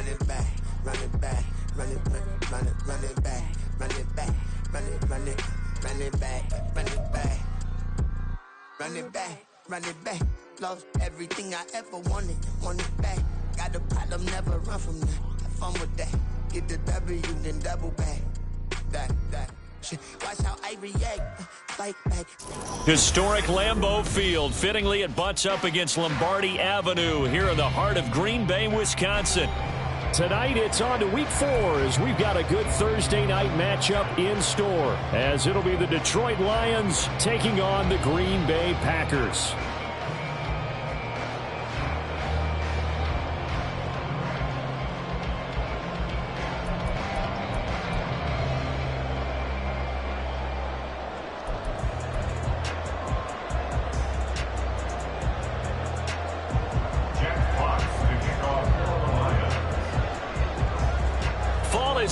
run it back, run it back, run it back, run it back, run it back, run it back, run it back, run it back, run it back. Lost everything I ever wanted it back. Got a problem, never run from that. Have fun with that. Get the W, then double back. That. Shit. Watch how I react. Fight back. Historic Lambeau Field. Fittingly, it butts up against Lombardi Avenue here in the heart of Green Bay, Wisconsin. Tonight, it's on to Week 4 as we've got a good Thursday night matchup in store, as it'll be the Detroit Lions taking on the Green Bay Packers.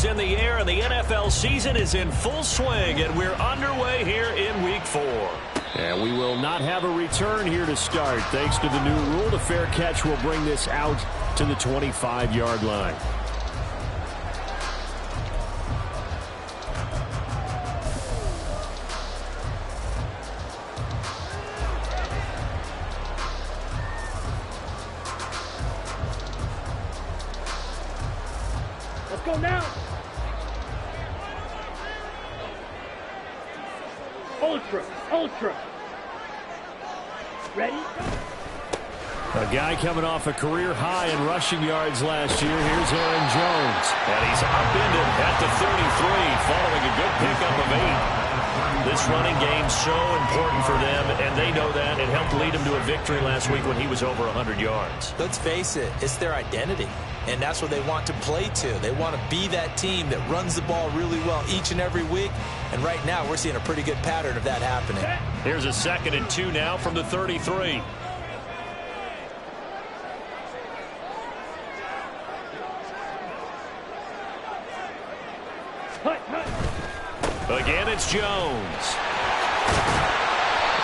In the air, and the NFL season is in full swing, and we're underway here in Week 4. And we will not have a return here to start. Thanks to the new rule, the fair catch will bring this out to the 25-yard line. Let's go now. Ultra. Ready? A guy coming off a career high in rushing yards last year. Here's Aaron Jones. And he's upended at the 33, following a good pickup of 8. This running game so important for them, and they know that. It helped lead them to a victory last week when he was over 100 yards. Let's face it, it's their identity, and that's what they want to play to. They want to be that team that runs the ball really well each and every week, and right now we're seeing a pretty good pattern of that happening. Here's a 2nd and 2 now from the 33. Again, it's Jones.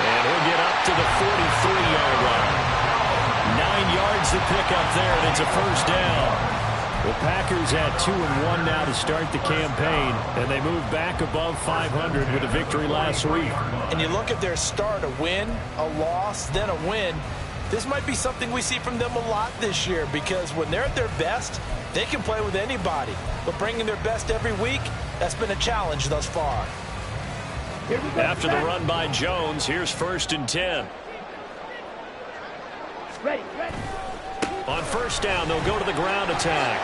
And he'll get up to the 43-yard line. 9 yards to pick up there, and it's a first down. The Packers at 2-1 now to start the campaign, and they move back above 500 with a victory last week. And you look at their start, a win, a loss, then a win. This might be something we see from them a lot this year, because when they're at their best, they can play with anybody. But bringing their best every week, that's been a challenge thus far. After the run by Jones, here's 1st and 10. Ready. On first down, they'll go to the ground attack.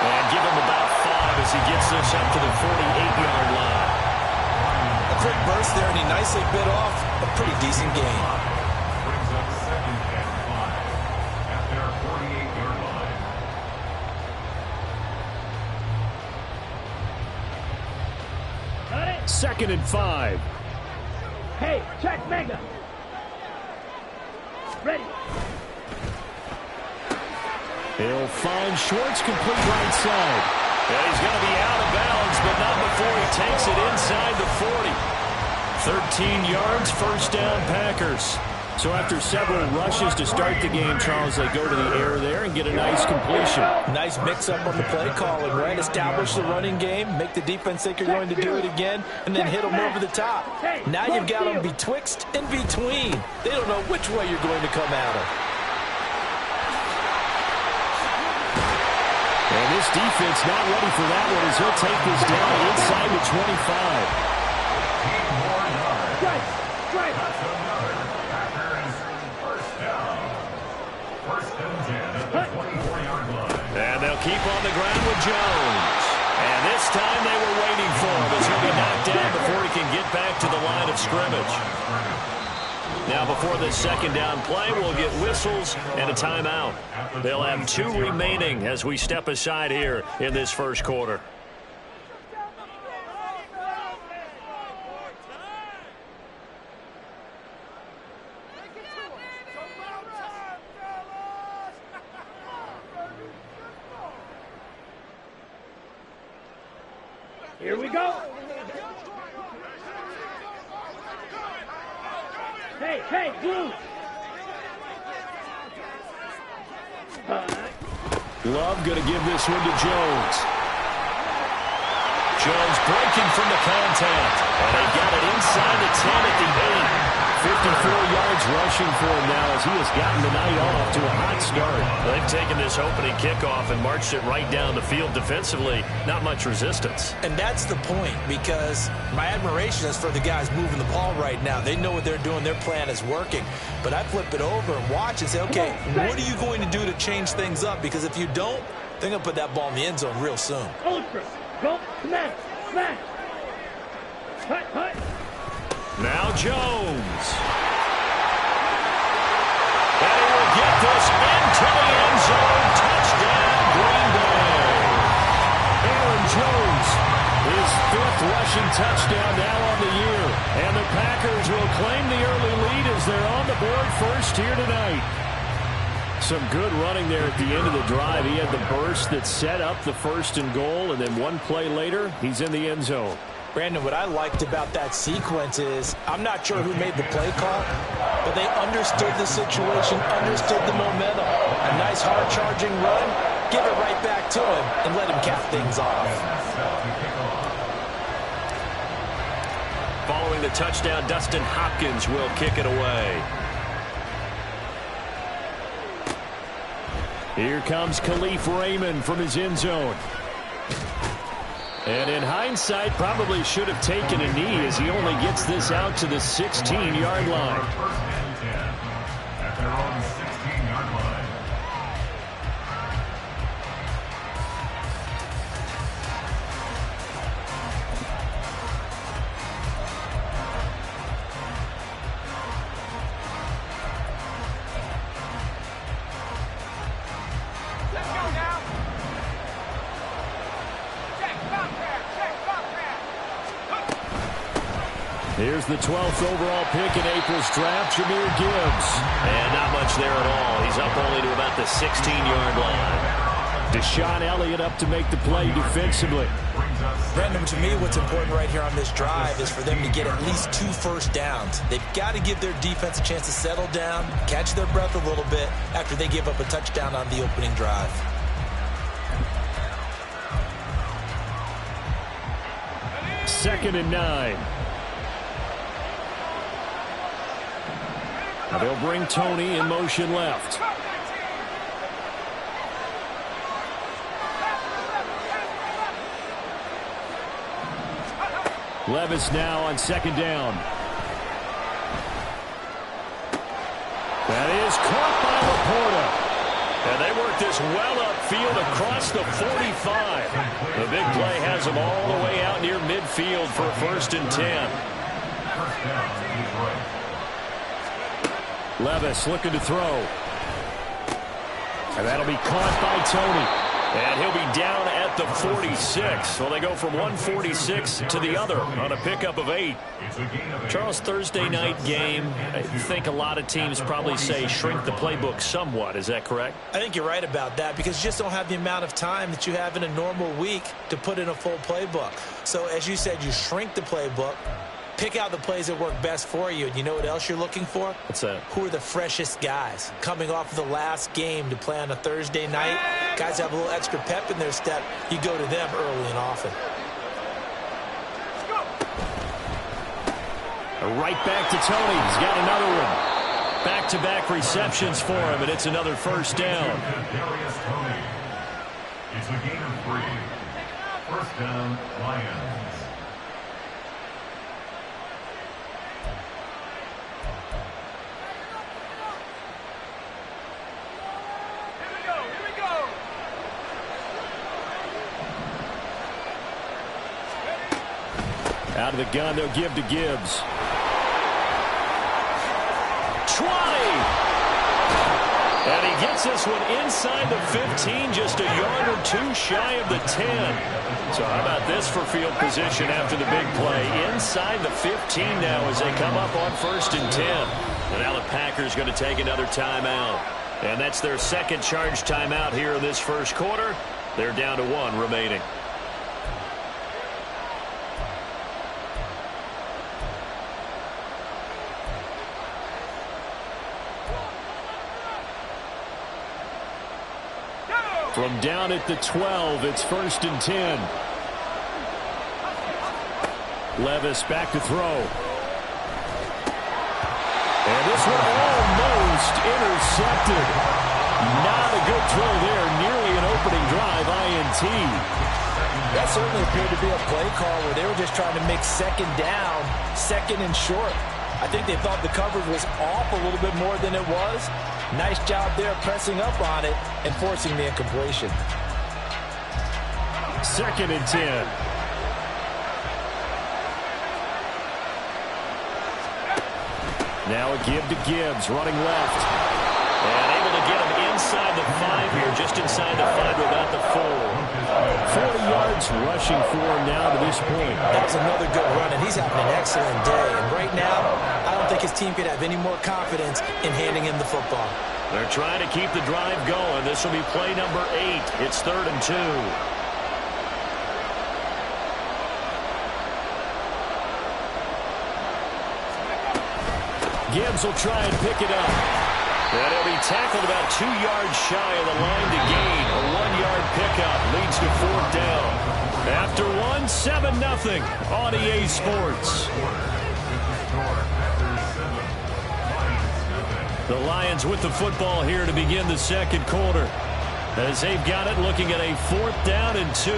And give him about 5 as he gets this up to the 48-yard line. A quick burst there, and he nicely bit off a pretty decent gain. Brings up 2nd and 5 at their 48-yard line. Got it. 2nd and 5. Hey, check mega. Ready. He'll find Schwartz, complete right side. And he's going to be out of bounds, but not before he takes it inside the 40. 13 yards, first down, Packers. So after several rushes to start the game, Charles, they go to the air there and get a nice completion. Nice mix-up on the play calling, right? Establish the running game, make the defense think you're going to do it again, and then hit them over the top. Now you've got them betwixt and between. They don't know which way you're going to come at them. And this defense not ready for that one as he'll take this down inside the 25. And they'll keep on the ground with Jones. And this time they were waiting for him as he'll be knocked down before he can get back to the line of scrimmage. Now before this 2nd down play, we'll get whistles and a timeout. They'll have 2 remaining as we step aside here in this first quarter. Here we go. Hey, Blue. Love going to give this one to Jones. Jones breaking from the contact. And they got it inside the 10 at the 8. 54 yards rushing for him now as he has gotten the night off to a hot start. They've taken this opening kickoff and marched it right down the field defensively. Not much resistance. And that's the point, because my admiration is for the guys moving the ball right now. They know what they're doing. Their plan is working. But I flip it over and watch and say, okay, what are you going to do to change things up? Because if you don't, they're going to put that ball in the end zone real soon. Ultra. Go. Smash. Smash. Hut, hut. Now Jones. And he will get this into the end zone. Touchdown, Green Bay. Aaron Jones, his 5th rushing touchdown now on the year. And the Packers will claim the early lead as they're on the board first here tonight. Some good running there at the end of the drive. He had the burst that set up the 1st and goal, and then one play later, he's in the end zone. Brandon, what I liked about that sequence is I'm not sure who made the play call, but they understood the situation, understood the momentum. A nice hard-charging run, give it right back to him, and let him cap things off. Following the touchdown, Dustin Hopkins will kick it away. Here comes Khalif Raymond from his end zone. And in hindsight, probably should have taken a knee as he only gets this out to the 16-yard line. First and 10 at their own 16-yard line. Let's go now. Here's the 12th overall pick in April's draft, Jahmyr Gibbs. And not much there at all. He's up only to about the 16-yard line. Deshaun Elliott up to make the play defensively. Brandon, to me, what's important right here on this drive is for them to get at least 2 first downs. They've got to give their defense a chance to settle down, catch their breath a little bit after they give up a touchdown on the opening drive. Second and 9. Now they'll bring Tony in motion left. Levis now on second down. That is caught by Laporta. And they work this well upfield across the 45. The big play has them all the way out near midfield for a 1st and 10. First down, Detroit. Levis looking to throw. And that'll be caught by Tony. And he'll be down at the 46. So they go from 146 to the other on a pickup of 8. Charles, Thursday night game, I think a lot of teams probably say shrink the playbook somewhat. Is that correct? I think you're right about that because you just don't have the amount of time that you have in a normal week to put in a full playbook. So as you said, you shrink the playbook. Pick out the plays that work best for you. And you know what else you're looking for? What's that? Who are the freshest guys coming off of the last game to play on a Thursday night? Guys have a little extra pep in their step. You go to them early and often. Right back to Tony. He's got another one. Back-to-back receptions for him, and it's another first down. It's a gain of 3. First down, Lions. Out of the gun, they'll give to Gibbs. 20! And he gets this one inside the 15, just a yard or 2 shy of the 10. So how about this for field position after the big play? Inside the 15 now as they come up on 1st and 10. And now the Packers going to take another timeout. And that's their second charge timeout here in this first quarter. They're down to 1 remaining. From down at the 12, it's 1st and 10. Levis back to throw. And this one almost intercepted. Not a good throw there. Nearly an opening drive, INT. That certainly appeared to be a play call where they were just trying to make second down, second and short. I think they thought the coverage was off a little bit more than it was. Nice job there pressing up on it and forcing the incompletion. 2nd and 10. Now a give to Gibbs, running left. And able to get him inside the 5 here, just inside the 5 without the 4. 40 yards rushing for him now to this point. That was another good run, and he's having an excellent day. And right now, I don't think his team could have any more confidence in handing him the football. They're trying to keep the drive going. This will be play number 8. It's 3rd and 2. Gibbs will try and pick it up. And he'll be tackled about 2 yards shy of the line to gain. A 1-yard pickup leads to 4th down. After 7-0 on EA Sports. The Lions with the football here to begin the 2nd quarter. As they've got it, looking at a 4th down and 2.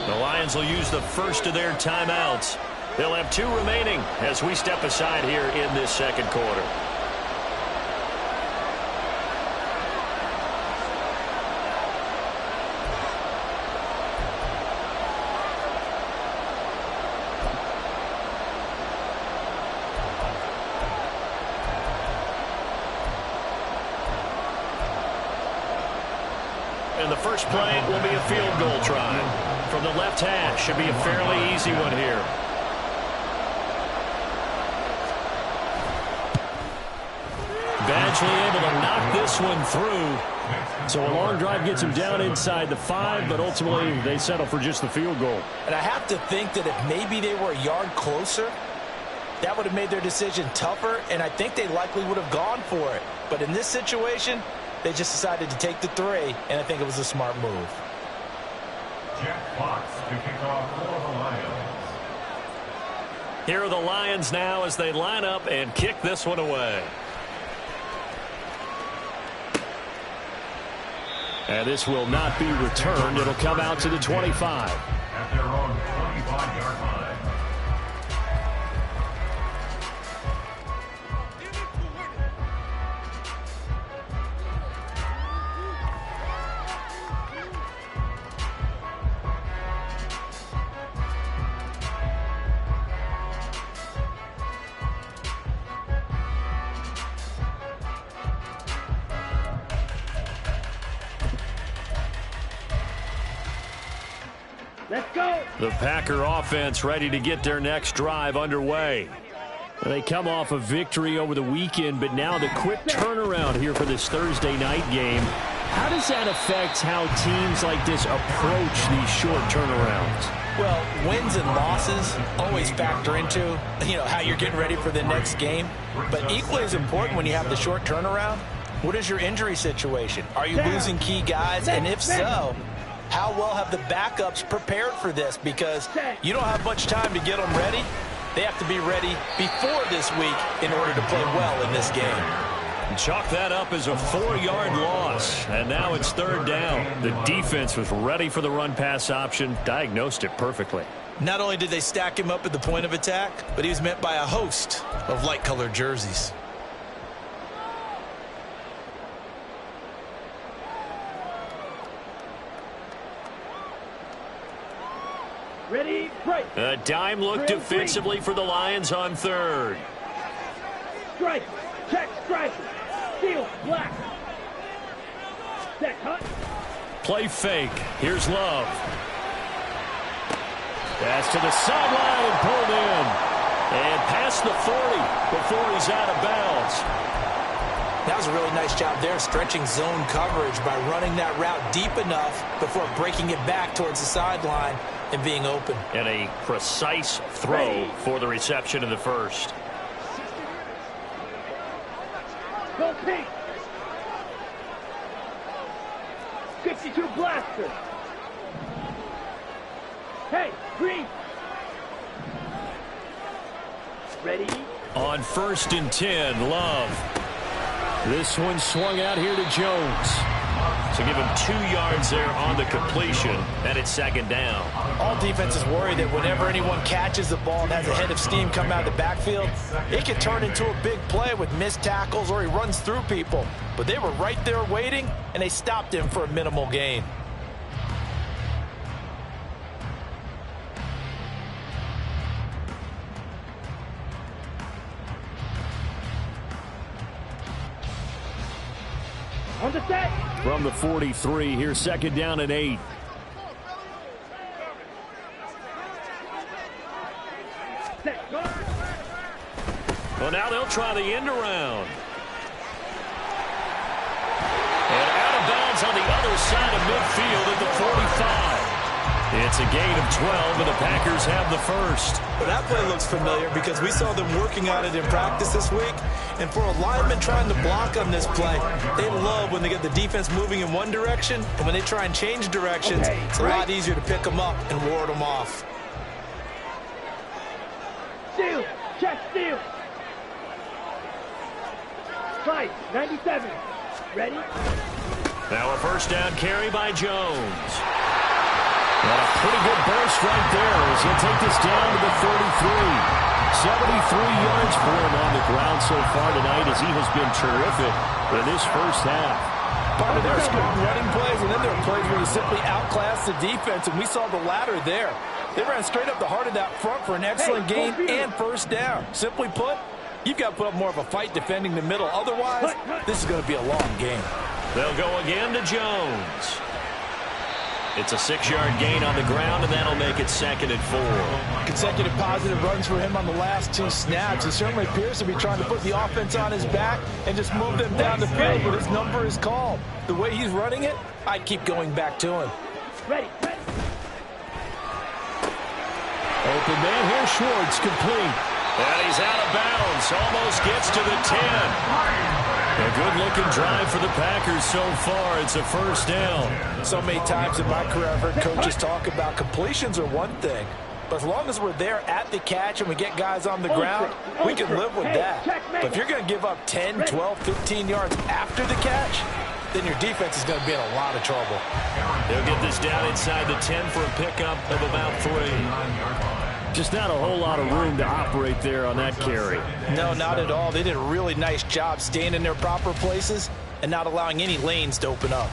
The Lions will use the first of their timeouts. They'll have 2 remaining as we step aside here in this 2nd quarter. And the first play will be a field goal try. From the left hash, should be a fairly easy one here. Badgley able to knock this one through. So a long drive gets him down inside the 5, but ultimately they settle for just the field goal. And I have to think that if maybe they were a yard closer, that would have made their decision tougher, and I think they likely would have gone for it. But in this situation, they just decided to take the 3, and I think it was a smart move. Jack Fox to kick off for the Lions. Here are the Lions now as they line up and kick this one away. And this will not be returned. It'll come out to the 25. At their own 25-yard line. Let's go. The Packer offense ready to get their next drive underway. They come off a victory over the weekend, but now the quick turnaround here for this Thursday night game. How does that affect how teams like this approach these short turnarounds? Well, wins and losses always factor into, how you're getting ready for the next game. But equally as important when you have the short turnaround, what is your injury situation? Are you losing key guys? And if so, how well have the backups prepared for this? Because you don't have much time to get them ready. They have to be ready before this week in order to play well in this game. Chalk that up as a 4-yard loss, and now it's 3rd down. The defense was ready for the run-pass option, diagnosed it perfectly. Not only did they stack him up at the point of attack, but he was met by a host of light-colored jerseys. Ready, break. A dime look defensively for the Lions on 3rd. Strike, check, strike. Steal, black. Set, cut. Play fake. Here's Love. Pass to the sideline and pulled in. And past the 40 before he's out of bounds. That was a really nice job there, stretching zone coverage by running that route deep enough before breaking it back towards the sideline and being open. And a precise throw for the reception in the first. Go pink. 52 blaster. Hey, green. Ready? On 1st and 10, Love. This one swung out here to Jones. So give him 2 yards there on the completion, and it's 2nd down. All defenses worry that whenever anyone catches the ball and has a head of steam come out of the backfield, it can turn into a big play with missed tackles or he runs through people. But they were right there waiting, and they stopped him for a minimal gain. On the set. From the 43, here's 2nd down and 8. Set, go. Well, now they'll try the end around. And out of bounds on the other side of midfield at the 45. It's a gain of 12, and the Packers have the first. Well, that play looks familiar because we saw them working on it in practice this week. And for a lineman trying to block on this play, they love when they get the defense moving in one direction. And when they try and change directions, it's a lot easier to pick them up and ward them off. Steal, check, steal. 5, 97. Ready? Now a 1st down carry by Jones. And a pretty good burst right there as he'll take this down to the 33. 73 yards for him on the ground so far tonight as he has been terrific in this first half. Part of their good running plays, and then there are plays where you simply outclass the defense, and we saw the latter there. They ran straight up the heart of that front for an excellent gain and 1st down. Simply put, you've got to put up more of a fight defending the middle. Otherwise, this is going to be a long game. They'll go again to Jones. It's a 6-yard gain on the ground, and that'll make it 2nd and 4. Consecutive positive runs for him on the last 2 snaps. He certainly appears to be trying to put the offense on his back and just move them down the field, but his number is called. The way he's running it, I'd keep going back to him. Ready. Open man here, Schwartz, complete. And he's out of bounds. Almost gets to the 10. A good-looking drive for the Packers so far. It's a first down. So many times in my career I've heard coaches talk about completions are one thing. But as long as we're there at the catch and we get guys on the ground, we can live with that. But if you're going to give up 10, 12, 15 yards after the catch, then your defense is going to be in a lot of trouble. They'll get this down inside the 10 for a pickup of about 3. Just not a whole lot of room to operate there on that carry. No, not at all. They did a really nice job staying in their proper places and not allowing any lanes to open up.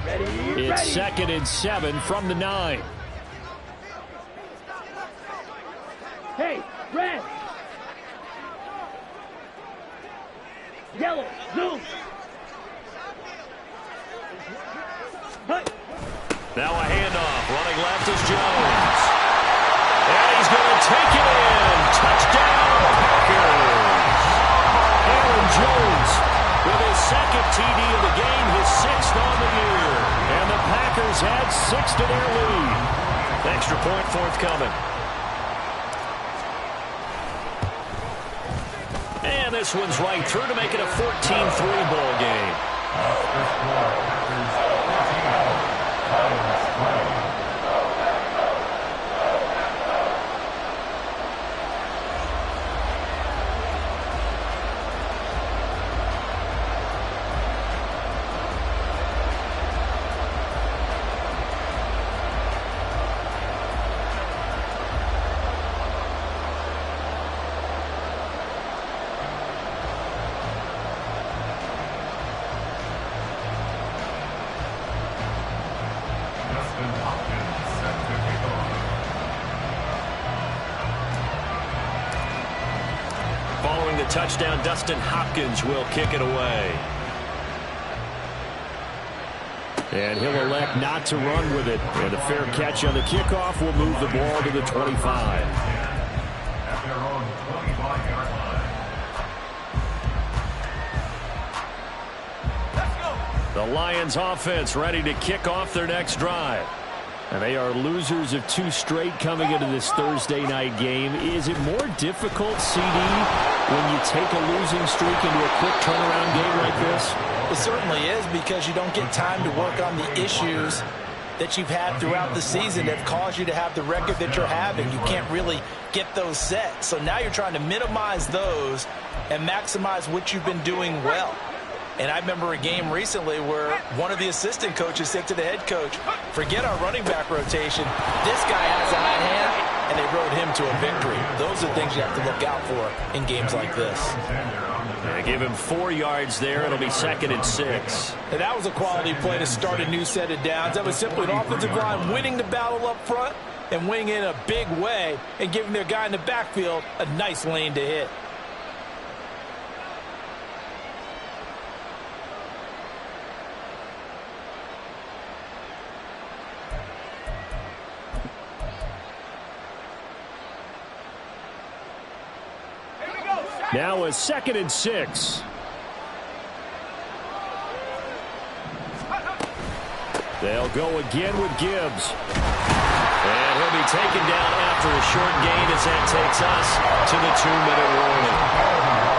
It's 2nd and 7 from the 9. Hey, red. Yellow, zoom. Hey. Now a handoff. Running left is Jones. And he's going to take it in. Touchdown, Packers. Aaron Jones with his 2nd TD of the game, his 6th on the year. And the Packers add 6 to their lead. Extra point forthcoming. And this one's right through to make it a 14-3 ball game. Following the touchdown, Dustin Hopkins will kick it away. And he'll elect not to run with it. And a fair catch on the kickoff will move the ball to the 25. At their own 25-yard line. The Lions offense ready to kick off their next drive. And they are losers of 2 straight coming into this Thursday night game. Is it more difficult, CD, when you take a losing streak into a quick turnaround game like this? It certainly is, because you don't get time to work on the issues that you've had throughout the season that have caused you to have the record that you're having. You can't really get those set. So now you're trying to minimize those and maximize what you've been doing well. And I remember a game recently where one of the assistant coaches said to the head coach, forget our running back rotation. This guy has a hot hand, and they rode him to a victory. Those are things you have to look out for in games like this. They give him 4 yards there. It'll be 2nd and 6. And that was a quality play to start a new set of downs. That was simply an offensive line winning the battle up front and winning in a big way and giving their guy in the backfield a nice lane to hit. Now a 2nd and 6. They'll go again with Gibbs. And he'll be taken down after a short gain as that takes us to the 2-minute warning.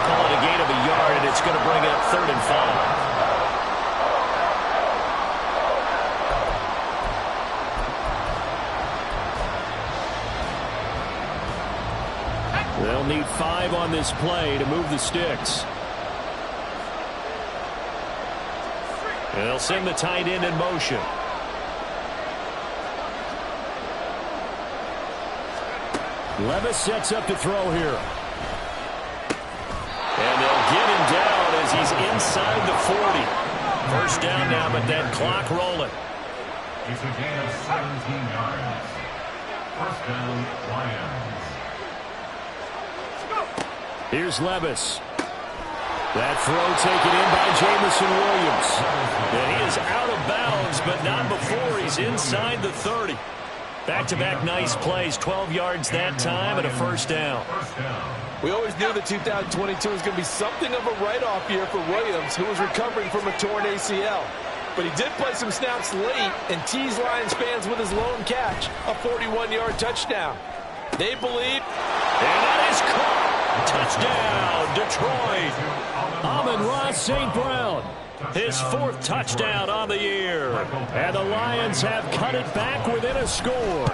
Call it a gain of a yard, and it's going to bring up 3rd and 5. They'll need 5 on this play to move the sticks. And they'll send the tight end in motion. Levis sets up to throw here. And they'll get him down as he's inside the 40. First down now, but that clock rolling. It's a gain of 17 yards. First down, Lions. Here's Levis. That throw taken in by Jamison Williams. And he is out of bounds, but not before he's inside the 30. Back-to-back nice plays, 12 yards that time and a first down. We always knew that 2022 was going to be something of a write-off year for Williams, who was recovering from a torn ACL. but he did play some snaps late and teased Lions fans with his lone catch, a 41-yard touchdown. They believe. And that is caught. Touchdown, Detroit. Amon-Ra St. Brown. His 4th touchdown on the year. And the Lions have cut it back within a score.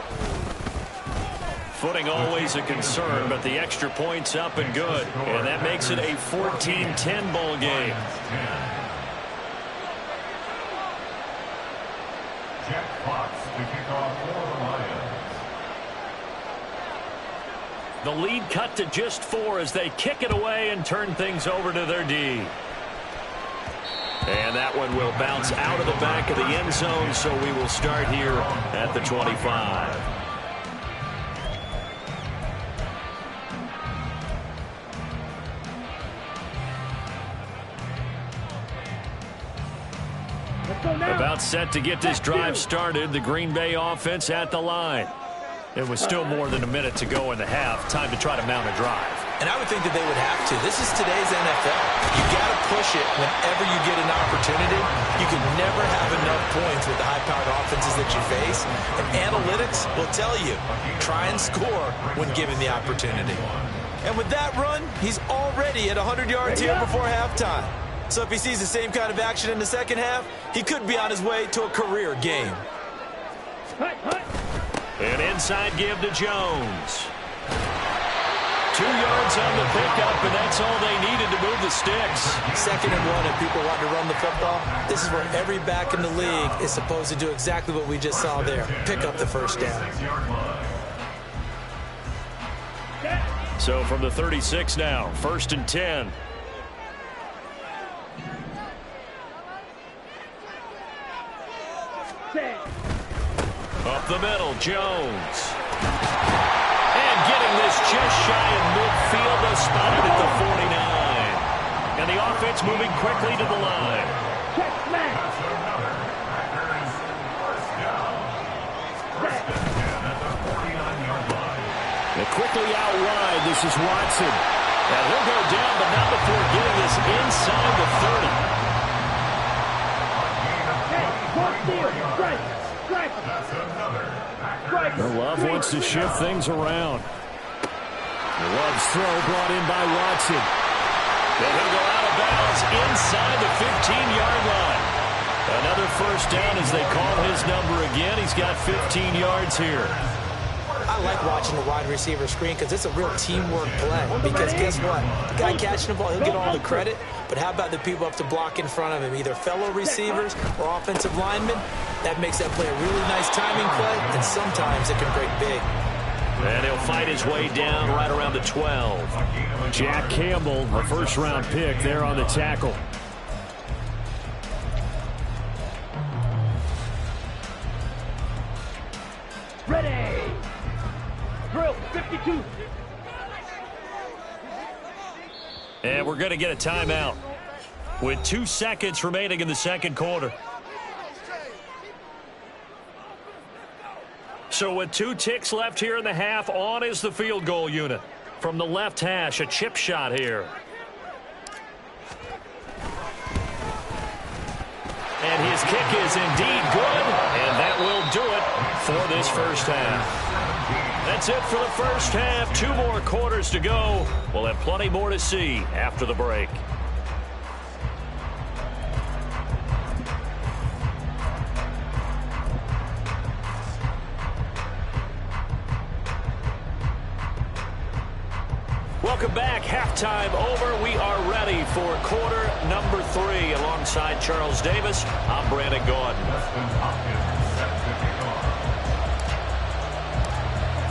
Footing always a concern, but the extra point's up and good. And that makes it a 14-10 ball game. Jack Fox to kick off for the Lions. The lead cut to just 4 as they kick it away and turn things over to their D. And that one will bounce out of the back of the end zone, so we will start here at the 25. About set to get this drive started. The Green Bay offense at the line. It was still more than a minute to go in the half. Time to try to mount a drive. And I would think that they would have to. This is today's NFL. You got to push it whenever you get an opportunity. You can never have enough points with the high-powered offenses that you face. And analytics will tell you, try and score when given the opportunity. And with that run, he's already at 100 yards here before halftime. So if he sees the same kind of action in the second half, he could be on his way to a career game. An inside give to Jones. 2 yards on the pickup, and that's all they needed to move the sticks. 2nd and 1, if people want to run the football, this is where every back in the league is supposed to do exactly what we just saw there. Pick up the first down. So from the 36 now, 1st and 10. Up the middle, Jones. And getting this just shy of midfield, a spot at the 49. And the offense moving quickly to the line. And quickly out wide, this is Watson. And he'll go down, but not before getting this inside the 30. Love wants to shift things around. Love's throw brought in by Watson. And he'll go out of bounds inside the 15-yard line. Another first down as they call his number again. He's got 15 yards here. I like watching the wide receiver screen because it's a real teamwork play. Because guess what? The guy catching the ball, he'll get all the credit. But how about the people up to block in front of him, either fellow receivers or offensive linemen? That makes that play a really nice timing play, and sometimes it can break big. And he'll fight his way down right around the 12. Jack Campbell, a first-round pick there on the tackle. Ready. Drill 52. And we're going to get a timeout with 2 seconds remaining in the second quarter. So with 2 ticks left here in the half, on is the field goal unit. From the left hash, a chip shot here. And his kick is indeed good, and that will do it for this first half. That's it for the first half. 2 more quarters to go. We'll have plenty more to see after the break. Welcome back. Halftime over. We are ready for quarter number 3. Alongside Charles Davis, I'm Brandon Gordon.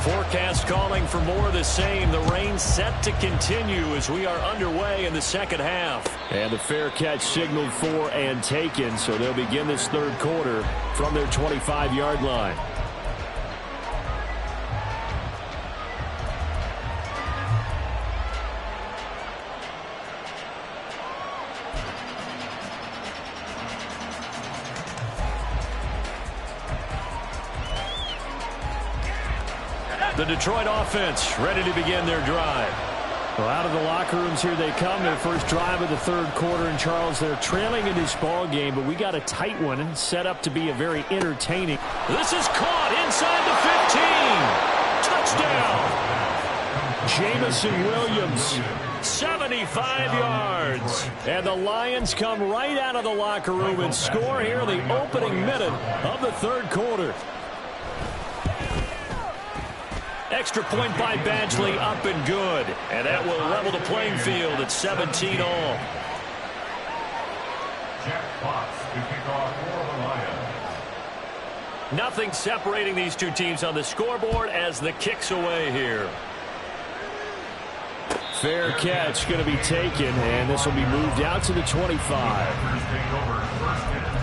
Forecast calling for more of the same. The rain set to continue as we are underway in the second half. And the fair catch signaled for and taken, so they'll begin this third quarter from their 25-yard line. The Detroit offense ready to begin their drive. Well, out of the locker rooms here they come. Their first drive of the third quarter. And, Charles, they're trailing in this ball game, but we got a tight one and set up to be a very entertaining. This is caught inside the 15. Touchdown. Jamison Williams. 75 yards. And the Lions come right out of the locker room and score here in the opening minute of the third quarter. Extra point by Badgley, up and good. And that will level the playing field at 17 all. Jack Fox to kick off for the Lions. Nothing separating these two teams on the scoreboard as the kick's away here. Fair catch going to be taken, and this will be moved out to the 25. First take over, first and 10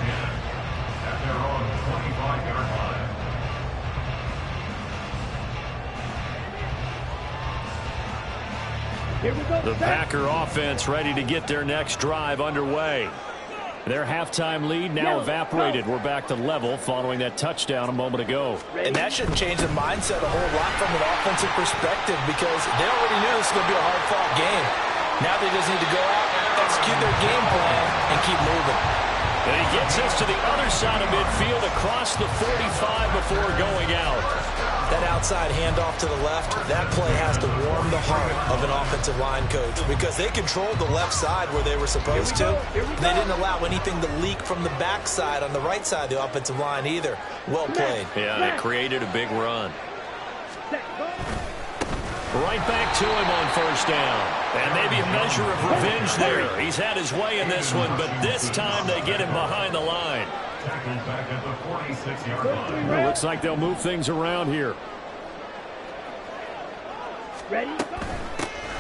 at their own 25-yard line. Here we go. The Packer offense ready to get their next drive underway. Their halftime lead now evaporated. We're back to level following that touchdown a moment ago. And that shouldn't change the mindset a whole lot from an offensive perspective because they already knew this was going to be a hard-fought game. Now they just need to go out, execute their game plan, and keep moving. And he gets us to the other side of midfield across the 45 before going out. That outside handoff to the left, that play has to warm the heart of an offensive line coach because they controlled the left side where they were supposed to. They didn't allow anything to leak from the backside on the right side of the offensive line either. Well played. Yeah, they created a big run. Right back to him on first down. And maybe a measure of revenge there. He's had his way in this one, but this time they get him behind the line. Tackled back at the 46-yard line. Well, looks like they'll move things around here. Ready?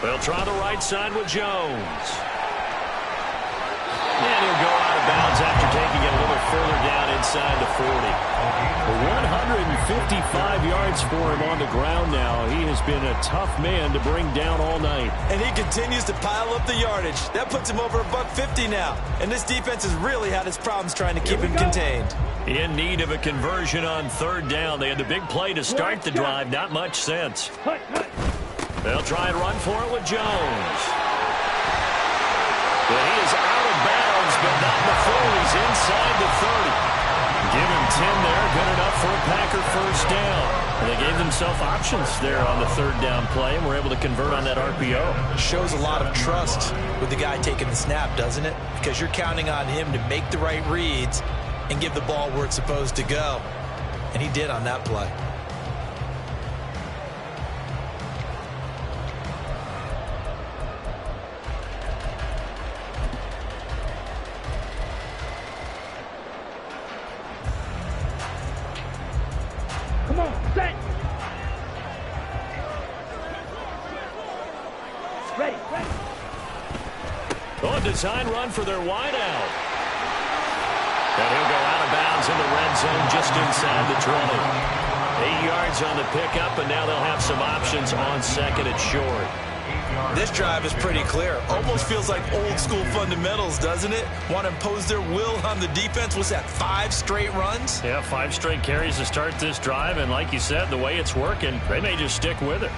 They'll try the right side with Jones. And he'll go out of bounds after taking it a little further down inside the 40. 155 yards for him on the ground now. He has been a tough man to bring down all night. And he continues to pile up the yardage. That puts him over $150 now. And this defense has really had its problems trying to keep him contained. In need of a conversion on third down. They had the big play to start the drive. Not much sense. They'll try and run for it with Jones. But he is out of bounds, but not before he's inside the 30. Give him 10 there. Good enough for a Packer first down. And they gave themselves options there on the third down play and were able to convert on that RPO. Shows a lot of trust with the guy taking the snap, doesn't it? Because you're counting on him to make the right reads and give the ball where it's supposed to go. And he did on that play. Come on, set. Ready. Oh, a design run for their wideout. And he'll go out of bounds in the red zone just inside the 20. 8 yards on the pickup, and now they'll have some options on second and short. This drive is pretty clear. Almost feels like old school fundamentals, doesn't it? Want to impose their will on the defense. What's that, 5 straight runs? Yeah, 5 straight carries to start this drive, and like you said, the way it's working, they may just stick with it.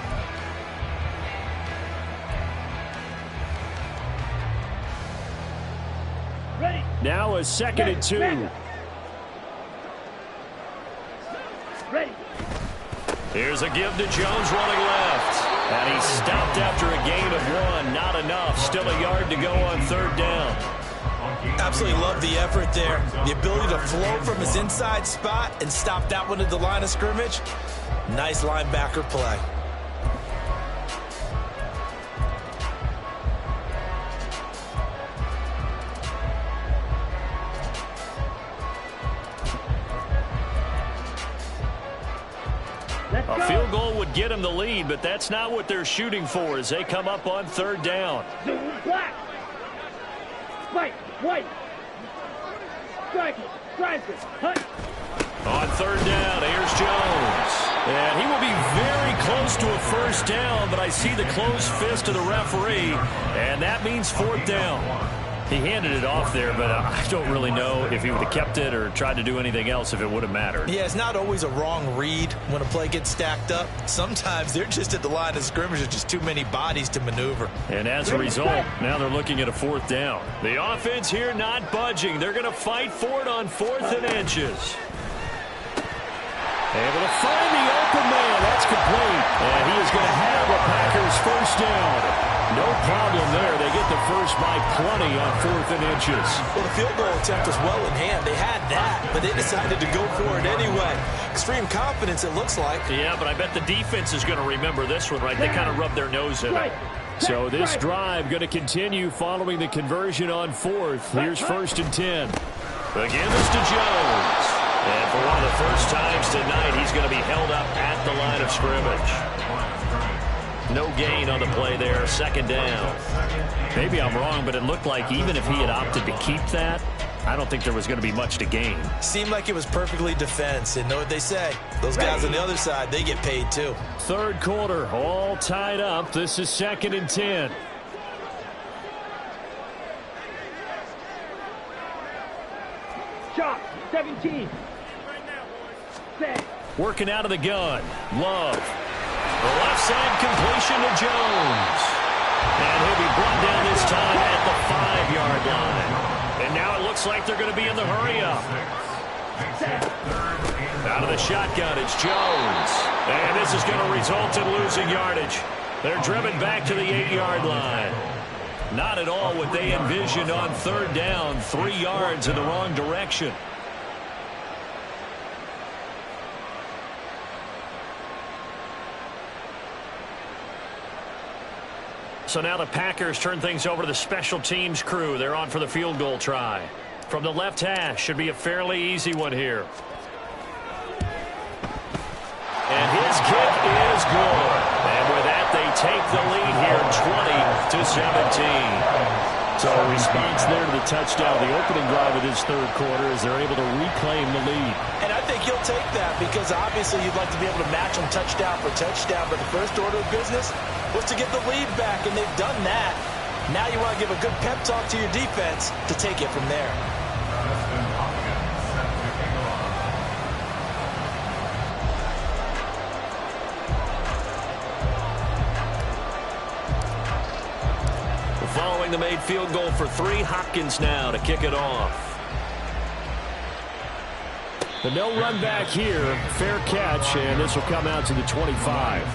Ready. Now a second and 2. Ready. Here's a give to Jones running left. And he's stopped after a gain of 1. Not enough. Still a yard to go on third down. Absolutely love the effort there. The ability to flow from his inside spot and stop that one at the line of scrimmage. Nice linebacker play. A field goal would get him the lead, but that's not what they're shooting for as they come up on third down. Zoom black. Spike. White. Striker. Striker. Hunt. On third down, here's Jones. And he will be very close to a first down, but I see the closed fist of the referee, and that means fourth down. He handed it off there, but I don't really know if he would have kept it or tried to do anything else if it would have mattered. Yeah, it's not always a wrong read when a play gets stacked up. Sometimes they're just at the line of scrimmage. There's just too many bodies to maneuver. And as a result, now they're looking at a 4th down. The offense here not budging. They're going to fight for it on 4th and inches. Able to find the open man. That's complete. And he is going to have a Packers first down. No problem there. They get the first by plenty on 4th and inches. Well, the field goal attempt was well in hand. They had that, but they decided to go for it anyway. Extreme confidence, it looks like. Yeah, but I bet the defense is going to remember this one, right? They kind of rubbed their nose in it. So this drive going to continue following the conversion on 4th. Here's 1st and 10. Again, it's to Jones. And for one of the first times tonight, he's going to be held up at the line of scrimmage. No gain on the play there, 2nd down. Maybe I'm wrong, but it looked like even if he had opted to keep that, I don't think there was going to be much to gain. Seemed like it was perfectly defense. And know what they say? Those guys on the other side, they get paid too. 3rd quarter, all tied up. This is 2nd and 10. Shot, 17. Set. Working out of the gun. Love. The left side completion to Jones. And he'll be brought down this time at the 5-yard line. And now it looks like they're going to be in the hurry-up. Out of the shotgun, it's Jones. And this is going to result in losing yardage. They're driven back to the 8-yard line. Not at all what they envisioned on 3rd down. 3 yards in the wrong direction. So now the Packers turn things over to the special teams crew. They're on for the field goal try. From the left hash, should be a fairly easy one here. And his kick is good. And with that, they take the lead here, 20-17. So a response there to the touchdown, the opening drive of this 3rd quarter, as they're able to reclaim the lead. And I think he'll take that because obviously you'd like to be able to match them touchdown for touchdown, but the first order of business was to get the lead back, and they've done that. Now you want to give a good pep talk to your defense to take it from there. Following the made field goal for 3, Hopkins now to kick it off. The no run back here, fair catch, and this will come out to the 25.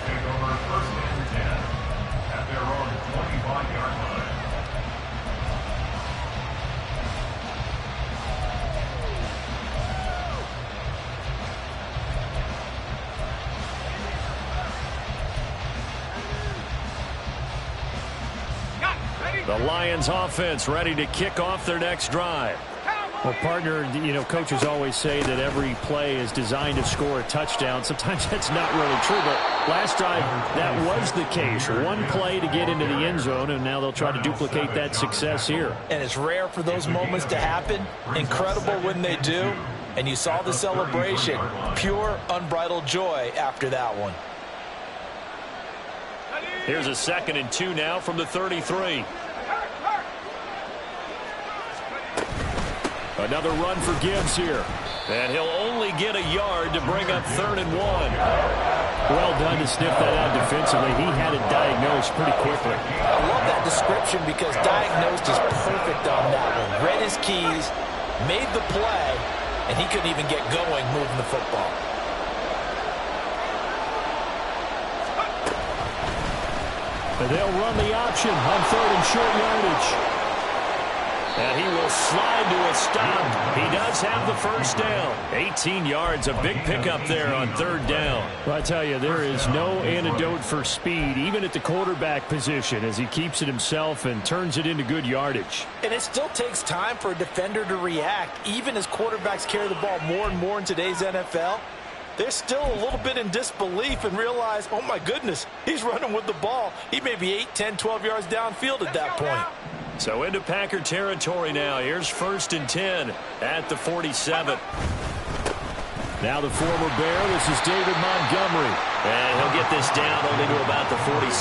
The Lions offense ready to kick off their next drive. Well, partner, you know, coaches always say that every play is designed to score a touchdown. Sometimes that's not really true, but last drive, that was the case. One play to get into the end zone, and now they'll try to duplicate that success here. And it's rare for those moments to happen. Incredible when they do. And you saw the celebration. Pure, unbridled joy after that one. Here's a 2nd and 2 now from the 33. Another run for Gibbs here. And he'll only get a yard to bring up 3rd and 1. Well done to sniff that out defensively. He had it diagnosed pretty quickly. I love that description because diagnosed is perfect on that one. Read his keys, made the play, and he couldn't even get going moving the football. And they'll run the option on 3rd and short yardage. And he will slide to a stop. He does have the first down. 18 yards, a big pickup there on 3rd down. Well, I tell you, there is no antidote for speed, even at the quarterback position, as he keeps it himself and turns it into good yardage. And it still takes time for a defender to react, even as quarterbacks carry the ball more and more in today's NFL. They're still a little bit in disbelief and realize, oh, my goodness, he's running with the ball. He may be 8, 10, 12 yards downfield at that point. So into Packer territory now. Here's 1st and 10 at the 47. Now the former Bear, this is David Montgomery. And he'll get this down only to about the 46.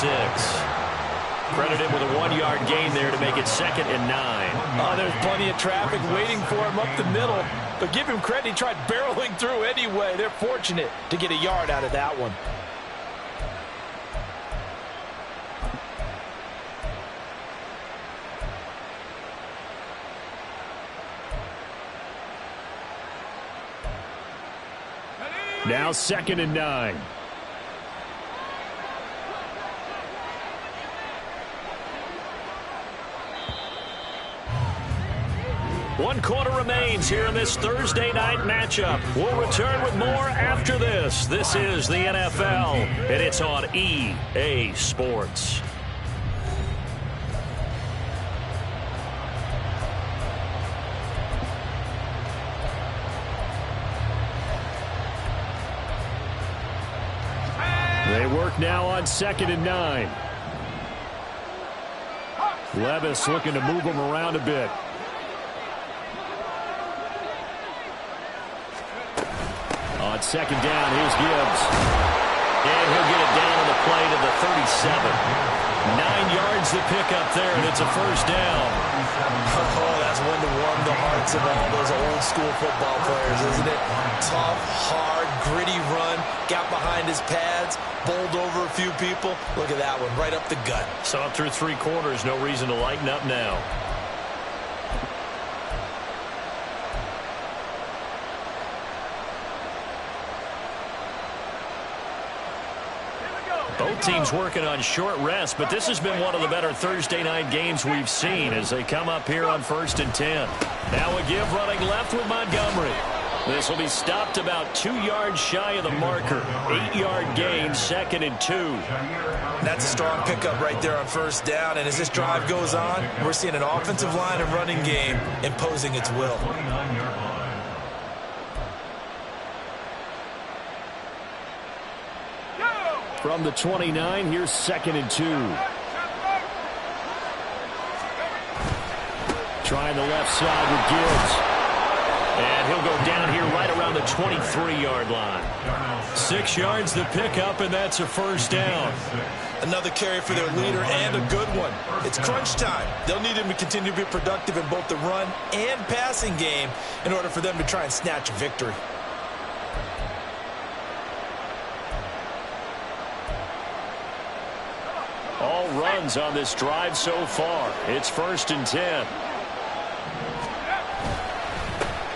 Credit him with a 1-yard gain there to make it 2nd and 9. Oh, there's plenty of traffic waiting for him up the middle. But give him credit, he tried barreling through anyway. They're fortunate to get a yard out of that one. Now 2nd and 9. One quarter remains here in this Thursday night matchup. We'll return with more after this. This is the NFL, and it's on EA Sports. They work now on 2nd and 9. Levis looking to move him around a bit. On 2nd down, here's Gibbs. And he'll get it down on the play to the 37. 9 yards to pick up there, and it's a 1st down. Oh, that's one to warm the hearts of all those old school football players, isn't it? Tough, hard, gritty run, got behind his pads, bowled over a few people. Look at that one, right up the gut. Saw it through 3 quarters, no reason to lighten up now. Both teams working on short rest, but this has been one of the better Thursday night games we've seen as they come up here on 1st and 10. Now a give running left with Montgomery. This will be stopped about 2 yards shy of the marker. 8-yard gain, 2nd and 2. That's a strong pickup right there on 1st down, and as this drive goes on, we're seeing an offensive line and running game imposing its will. From the 29, here's 2nd and 2. Trying the left side with Gibbs. And he'll go down here right around the 23-yard line. 6 yards to pick up, and that's a 1st down. Another carry for their leader and a good one. It's crunch time. They'll need him to continue to be productive in both the run and passing game in order for them to try and snatch a victory. All runs on this drive so far. It's 1st and 10.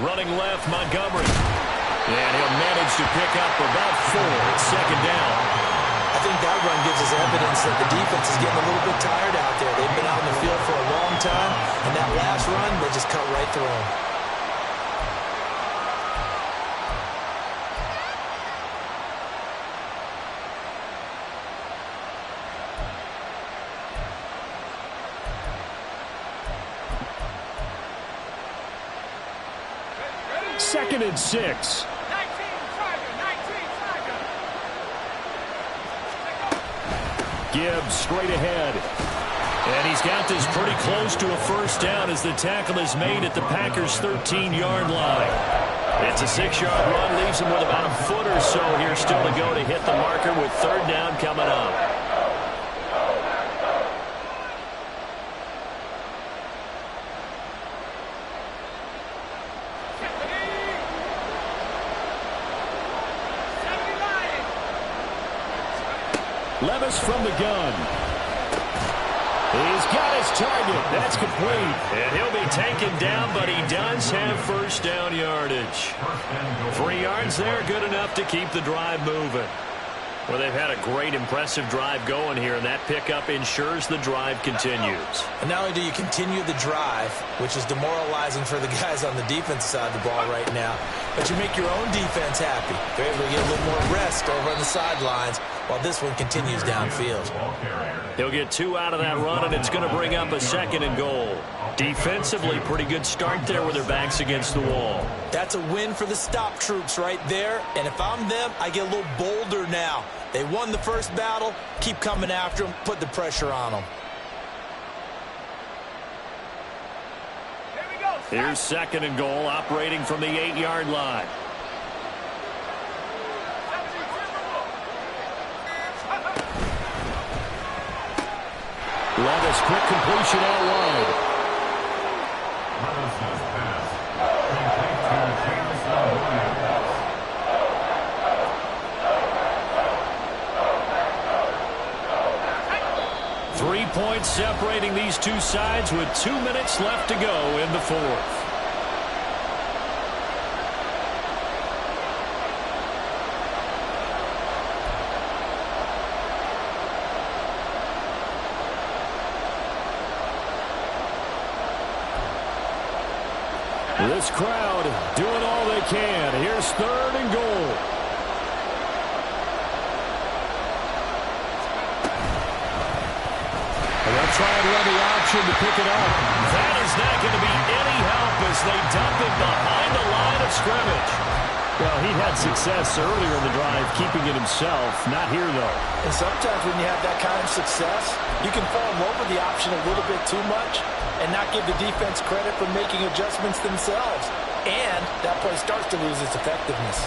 Running left, Montgomery. And he'll manage to pick up about 4. It's 2nd down. I think that run gives us evidence that the defense is getting a little bit tired out there. They've been out in the field for a long time, and that last run, they just cut right through them. Second and 6. Gibbs straight ahead. And he's got this pretty close to a 1st down as the tackle is made at the Packers' 13-yard line. It's a 6-yard run, leaves him with about a foot or so here still to go to hit the marker with 3rd down coming up. Levis from the gun. He's got his target. That's complete. And he'll be taken down, but he does have 1st down yardage. 3 yards there, good enough to keep the drive moving. Well, they've had a great, impressive drive going here, and that pickup ensures the drive continues. And not only do you continue the drive, which is demoralizing for the guys on the defensive side of the ball right now, but you make your own defense happy. They're able to get a little more rest over on the sidelines while this one continues downfield. He'll get 2 out of that run, and it's going to bring up a 2nd and goal. Defensively, pretty good start there with their backs against the wall. That's a win for the stop troops right there, and if I'm them, I get a little bolder now. They won the first battle, keep coming after them, put the pressure on them. Here's 2nd and goal, operating from the 8-yard line. Levis, quick completion out wide. Levis's pass. Complete to Jameson Williams. 3 points separating these two sides with 2 minutes left to go in the fourth. This crowd doing all they can. Here's 3rd and goal. And they'll try and run the option to pick it up. That is not going to be any help as they dump it behind the line of scrimmage. Well, he had success earlier in the drive, keeping it himself. Not here, though. And sometimes when you have that kind of success, you can fall in love with the option a little bit too much and not give the defense credit for making adjustments themselves. And that play starts to lose its effectiveness.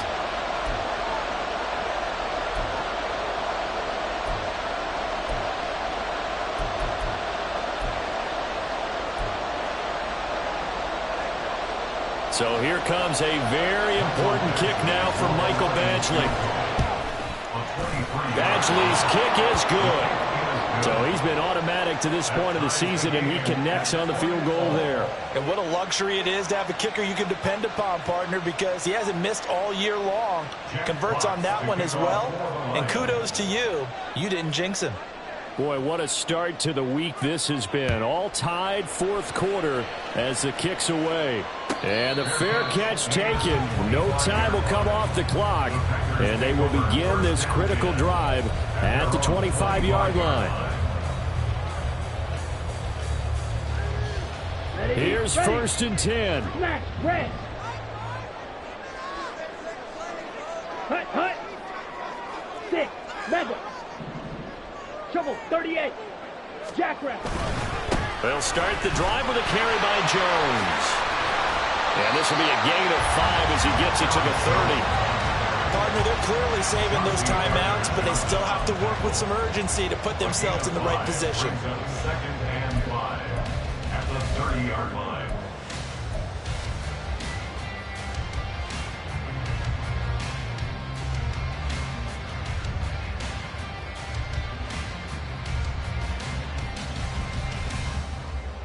So here comes a very important kick now for Michael Badgley. Badgley's kick is good. So he's been automatic to this point of the season, and he connects on the field goal there. And what a luxury it is to have a kicker you can depend upon, partner, because he hasn't missed all year long. Converts on that one as well. And kudos to you. You didn't jinx him. Boy, what a start to the week this has been. All tied fourth quarter as the kick's away. And the fair catch taken. No time will come off the clock. And they will begin this critical drive at the 25-yard line. Here's 1st and 10. Smash, red. Hut, hut. 6, Mega. Shovel, 38. Jackrabbit. They'll start the drive with a carry by Jones. And this will be a gain of 5 as he gets it to the 30. Partner, they're clearly saving those timeouts, but they still have to work with some urgency to put themselves in the right position. 2nd and 5 at the 30-yard line.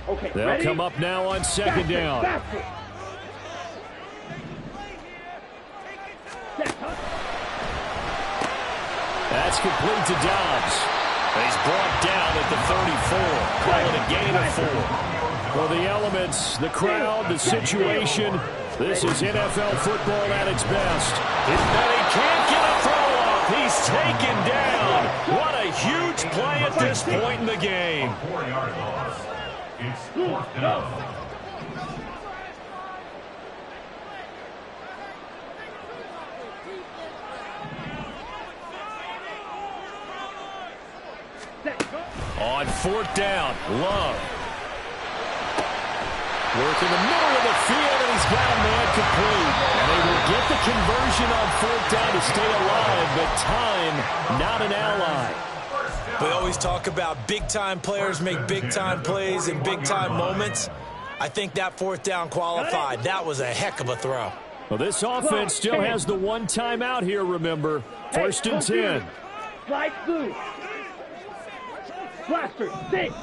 Okay, They'll ready? come up now on 2nd down. Faster. Set, huh? That's complete to Dobbs. He's brought down at the 34. Call it a gain of 4. Well, the elements, the crowd, the situation, this is NFL football at its best. And he can't get a throw off. He's taken down. What a huge play at this point in the game. 4-yard loss. It's 4th down. On 4th down, Love. Work in the middle of the field, and he's got a man complete. And they will get the conversion on 4th down to stay alive, but time not an ally. We always talk about big-time players make big-time plays in big-time moments. I think that 4th down qualified. That was a heck of a throw. Well, this offense still has the one timeout here, remember. 1st and 10. Slide through. Blaster, 6.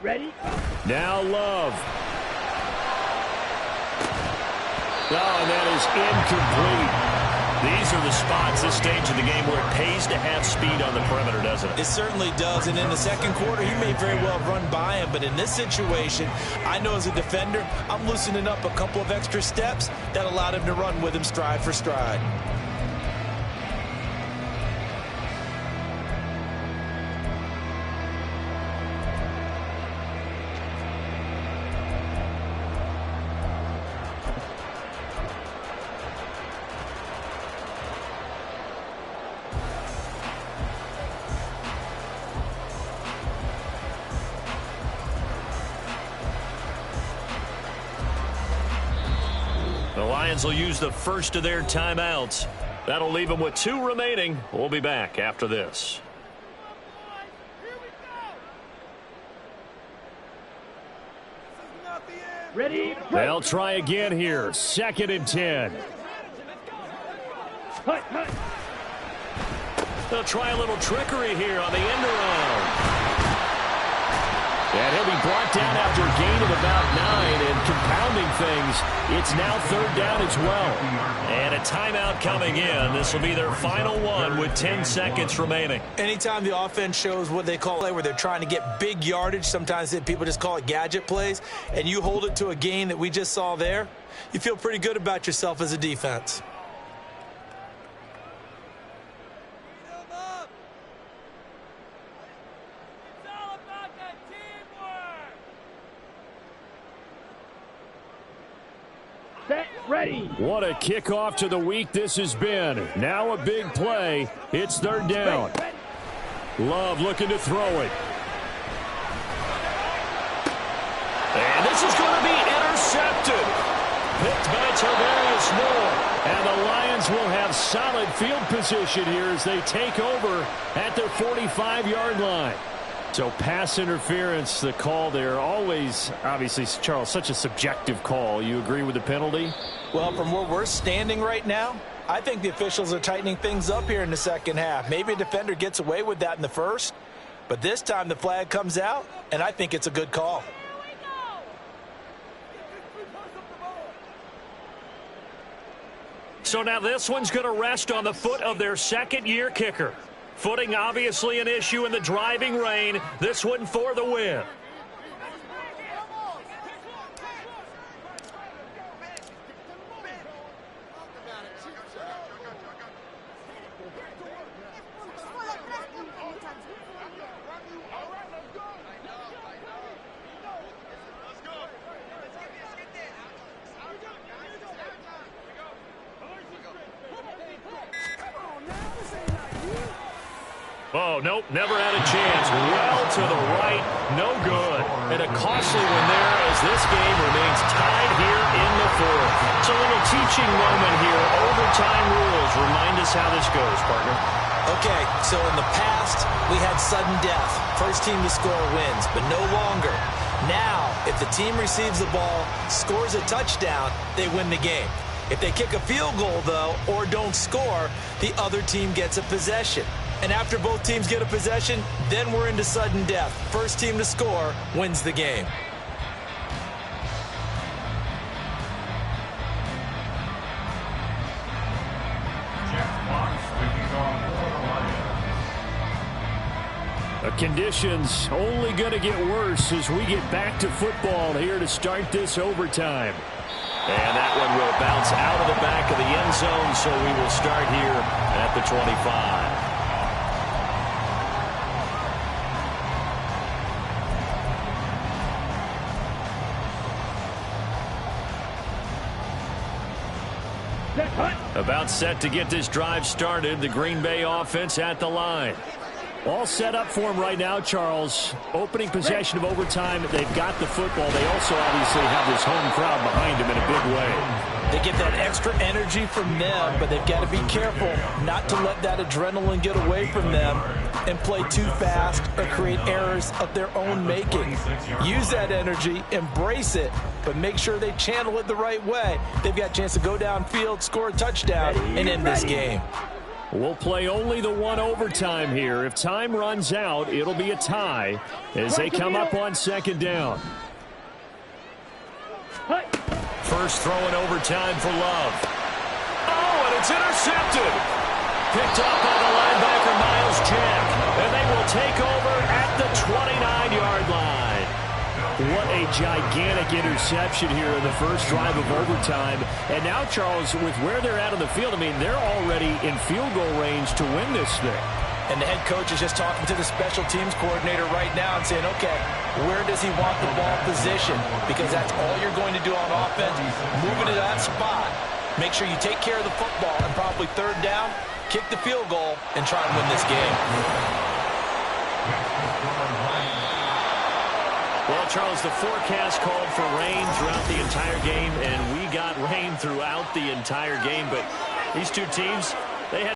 Ready? Now Love. Oh, and that is incomplete. These are the spots, this stage of the game, where it pays to have speed on the perimeter, doesn't it? It certainly does, and in the second quarter, he may very well run by him, but in this situation, I know as a defender, I'm loosening up a couple of extra steps that allowed him to run with him stride for stride. The Lions will use the first of their timeouts. That'll leave them with 2 remaining. We'll be back after this. Ready? They'll try again here. 2nd and 10. Hut, hut. They'll try a little trickery here on the end around. And he'll be brought down after a gain of about 9, and compounding things, it's now 3rd down as well. And a timeout coming in. This will be their final one with 10 seconds remaining. Anytime the offense shows what they call where they're trying to get big yardage, sometimes people just call it gadget plays, and you hold it to a gain that we just saw there, you feel pretty good about yourself as a defense. Set, ready. What a kickoff to the week this has been. Now a big play. It's 3rd down. Love looking to throw it. And this is going to be intercepted. Picked by Tavarius Moore. And the Lions will have solid field position here as they take over at their 45-yard line. So pass interference, the call there, always, obviously, Charles, such a subjective call. You agree with the penalty? Well, from where we're standing right now, I think the officials are tightening things up here in the second half. Maybe a defender gets away with that in the first, but this time the flag comes out, and I think it's a good call. So now this one's going to rest on the foot of their second-year kicker. Footing obviously an issue in the driving rain. This one for the win. Oh, nope, never had a chance. Well to the right, no good. And a costly one there as this game remains tied here in the 4th. It's a little teaching moment here. Overtime rules. Remind us how this goes, partner. Okay, so in the past, we had sudden death. First team to score wins, but no longer. Now, if the team receives the ball, scores a touchdown, they win the game. If they kick a field goal, though, or don't score, the other team gets a possession. And after both teams get a possession, then we're into sudden death. First team to score wins the game. The conditions only going to get worse as we get back to football here to start this overtime. And that one will bounce out of the back of the end zone, so we will start here at the 25. About set to get this drive started. The Green Bay offense at the line. All set up for him right now, Charles. Opening possession of overtime. They've got the football. They also obviously have this home crowd behind them in a big way. They get that extra energy from them, but they've got to be careful not to let that adrenaline get away from them and play too fast or create errors of their own making. Use that energy, embrace it, but make sure they channel it the right way. They've got a chance to go downfield, score a touchdown, and end this game. We'll play only the one overtime here. If time runs out, it'll be a tie as they come up on 2nd down. First throw in overtime for Love. Oh, and it's intercepted. Picked up by the linebacker, Miles Jack. And they will take over at the 29-yard line. What a gigantic interception here in the first drive of overtime. And now, Charles, with where they're at on the field, I mean, they're already in field goal range to win this thing. And the head coach is just talking to the special teams coordinator right now and saying, okay, where does he want the ball positioned? Because that's all you're going to do on offense. Move it to that spot. Make sure you take care of the football and probably 3rd down, kick the field goal, and try and win this game. Well, Charles, the forecast called for rain throughout the entire game, and we got rain throughout the entire game. But these two teams,